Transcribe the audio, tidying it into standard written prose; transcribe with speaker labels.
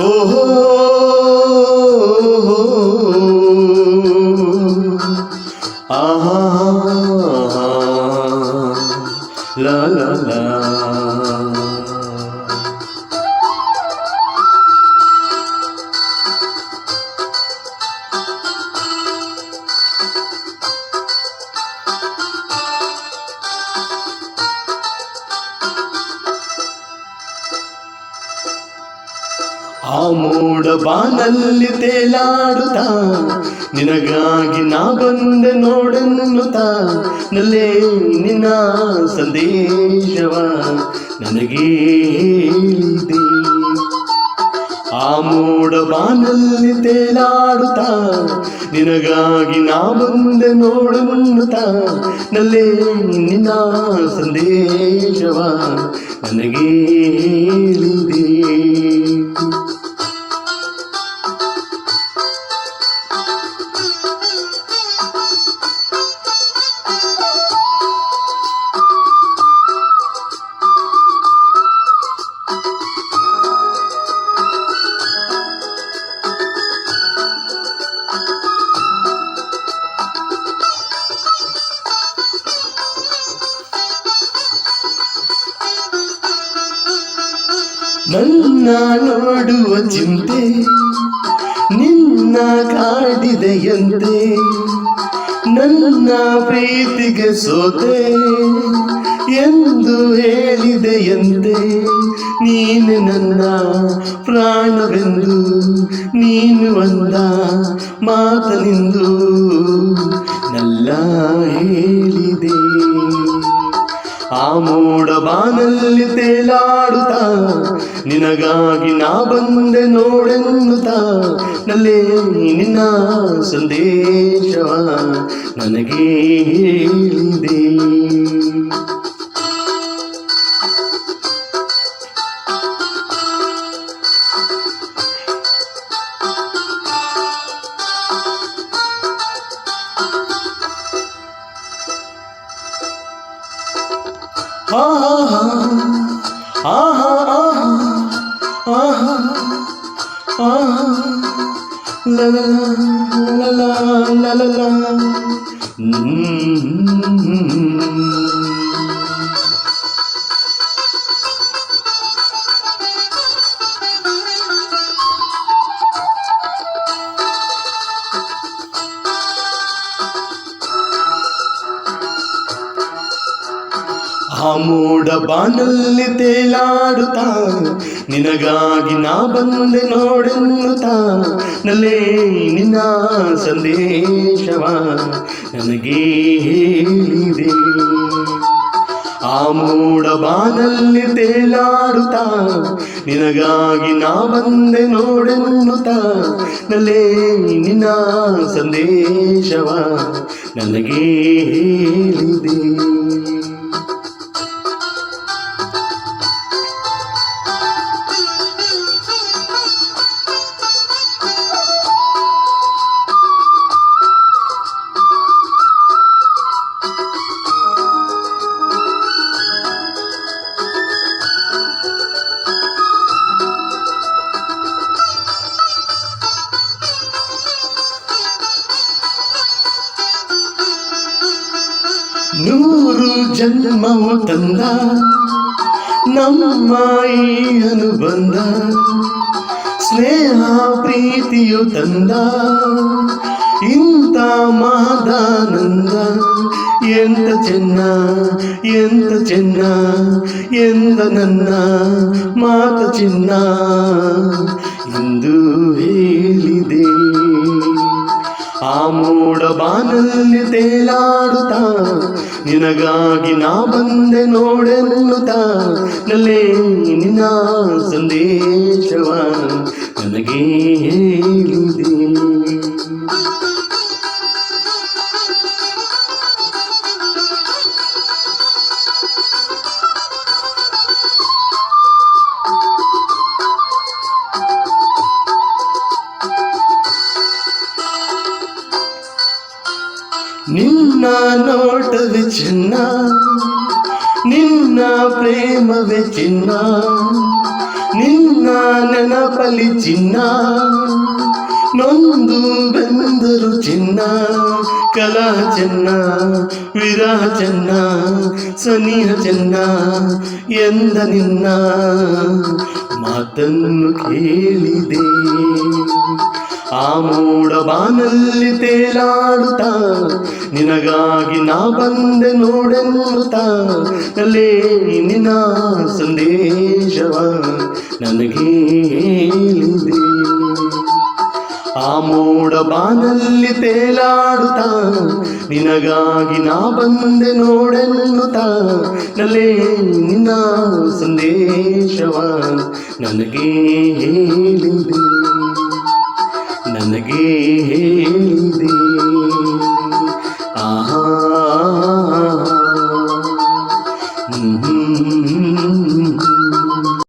Speaker 1: ಓಹೋ ಆಹಾ ಲಾ ಲಾ ಲಾ. ಆ ಮೋಡ ಬಾನಲ್ಲಿ ತೇಲಾಡುತ್ತಾ ನಿನಗಾಗಿ ನಾ ಬಂದೆ ನೋಡೆನ್ನುತ್ತಾ ನಲ್ಲೇ ನಿನ್ನ ಸಂದೇಶವ ನನಗೇ ಹೇಳಿದೆ. ಆ ಮೋಡ ಬಾನಲ್ಲಿ ತೇಲಾಡುತ್ತಾ ನಿನಗಾಗಿ ನಾ ಬಂದೆ ನೋಡೆನ್ನುತ್ತಾ ನಲ್ಲೇ ನಿನ್ನ ಸಂದೇಶವ ನನಗೇ ಹೇಳಿದೆ. ನನ್ನ ನೋಡುವ ಚಿಂತೆ ನಿನ್ನ ಕಾಡಿದೆಯಂತೆ, ನನ್ನ ಪ್ರೀತಿಗೆ ಸೋತೆ ಎಂದು ಹೇಳಿದೆಯಂತೆ. ನೀನು ನನ್ನ ಪ್ರಾಣವೆಂದು ನೀನು ಅಂದ ಮಾತನಿಂದು ನಲ್ಲ ಹೇಳಿದೆ. ಆ ಮೋಡ ಬಾನಲ್ಲಿ ತೇಲಾಡುತ್ತಾ ನಿನಗಾಗಿ ನಾ ಬಂದೆ ನೋಡೆನ್ನುತ್ತಾ ನಲ್ಲೇ ನಿನ್ನ ಸಂದೇಶವ ನನಗೇ ಹೇಳಿದೆ. ಆಹಾ ಆಹಾ ಆಹಾ ಆಹಾ ಲ ಲ ಲ ಲ ಲ ಲ. ಆ ಮೋಡ ಬಾನಲ್ಲಿ ತೇಲಾಡುತ್ತಾ ನಿನಗಾಗಿ ನಾ ಬಂದೆ ನೋಡೆನ್ನುತ್ತಾ ನಲ್ಲೇ ನಿನ್ನ ಸಂದೇಶವ ನನಗೇ ಹೇಳಿದೆ. ಆ ಮೋಡ ಬಾನಲ್ಲಿ ತೇಲಾಡುತ್ತಾ ನಿನಗಾಗಿ ನಾ ಬಂದೆ ನೋಡೆನ್ನುತ್ತಾ ನಲ್ಲೇ ನಿನ್ನ ಸಂದೇಶವ ನನಗೇ ಹೇಳಿದೆ. ನೂರು ಜನ್ಮವು ತಂದ ನಮ್ಮ ಈ ಅನುಬಂಧ, ಸ್ನೇಹ ಪ್ರೀತಿಯು ತಂದ ಇಂಥ ಮಹದಾನಂದ. ಎಂತ ಚೆನ್ನ ಎಂತ ಚೆನ್ನ ಎಂದ ನನ್ನ ಮಾತ ಚಿನ್ನ ಎಂದು ಹೇಳಿದೆ. ಆ ಮೋಡ ಬಾನಲ್ಲಿ ತೇಲಾಡುತ್ತಾ ನಿನಗಾಗಿ ನಾ ಬಂದೆ ನೋಡೆನ್ನುತ್ತಾ ನಲ್ಲೇ ನಿನ್ನ ಸಂದೇಶವ ನನಗೇ ಹೇಳಿದೆ. ನಿನ್ನ ನೋಟವೇ ಚಿನ್ನ, ನಿನ್ನ ಪ್ರೇಮವೇ ಚಿನ್ನ, ನಿನ್ನ ನೆನಪಲಿ ಚಿನ್ನ ನೊಂದು ಬೆಂದರು ಚಿನ್ನ ಕಲಾ ಚೆನ್ನ ವಿರಹ ಚೆನ್ನ ಸನಿಹ ಚೆನ್ನ ಎಂದ ನಿನ್ನ ಮಾತನ್ನು ಕೇಳಿದೆ ಆ ಮೋಡ ಬಾನಲ್ಲಿ ತೇಲಾಡುತ್ತಾ ನಿನಗಾಗಿ ನಾ ಬಂದೆ ನೋಡೆನ್ನುತ್ತಾ ಅಲ್ಲೇ ನಿನ್ನ ಸಂದೇಶವ ನನಗೆ ಹೇಳಿದೆ ಆ ಮೋಡ ಬಾನಲ್ಲಿ ತೇಲಾಡುತ್ತಾ ನಿನಗಾಗಿ ನಾ ಬಂದೆ ನೋಡೆನ್ನುತ್ತಾ ನಲ್ಲೇ ನಿನ್ನ ಸಂದೇಶವ ನನಗೆ ಹೇಳಿದೆ ನನಗೆ ಹೇಳಿದೆ ಆಹಾ